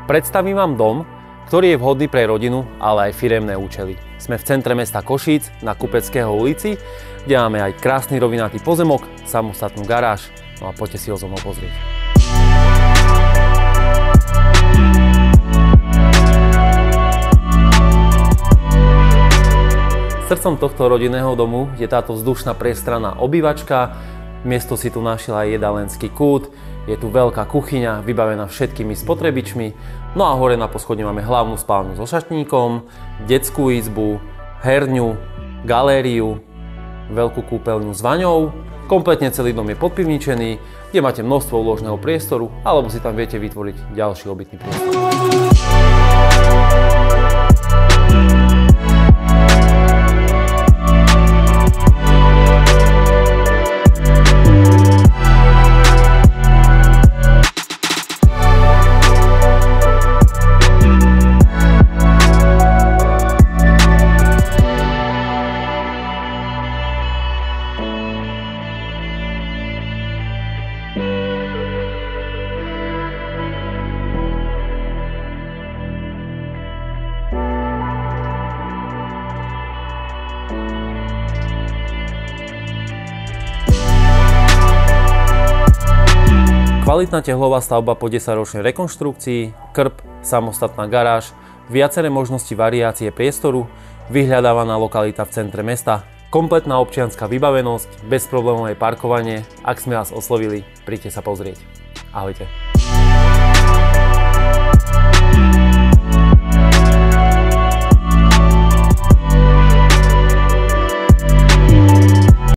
Predstavím vám dom, ktorý je vhodný pre rodinu, ale aj firemné účely. Sme v centre mesta Košíc na Kupeckého ulici, kde máme aj krásny rovinatý pozemok, samostatnú garáž, no a poďte si ho so mnou pozrieť. Srdcom tohto rodinného domu je táto vzdušná priestranná obývačka. Miesto si tu našiel aj jedalenský kút, je tu veľká kuchyňa vybavená všetkými spotrebičmi, no a hore na poschodí máme hlavnú spálňu so šatníkom, detskú izbu, herňu, galériu, veľkú kúpeľňu s vaňou. Kompletne celý dom je podpivničený, kde máte množstvo úložného priestoru, alebo si tam viete vytvoriť ďalší obytný priestor. Kvalitná tehlová stavba po 10-ročnej rekonštrukcii, krb, samostatná garáž, viaceré možnosti variácie priestoru, vyhľadávaná lokalita v centre mesta, kompletná občianska vybavenosť, bezproblémové parkovanie. Ak sme vás oslovili, príďte sa pozrieť. Ahojte.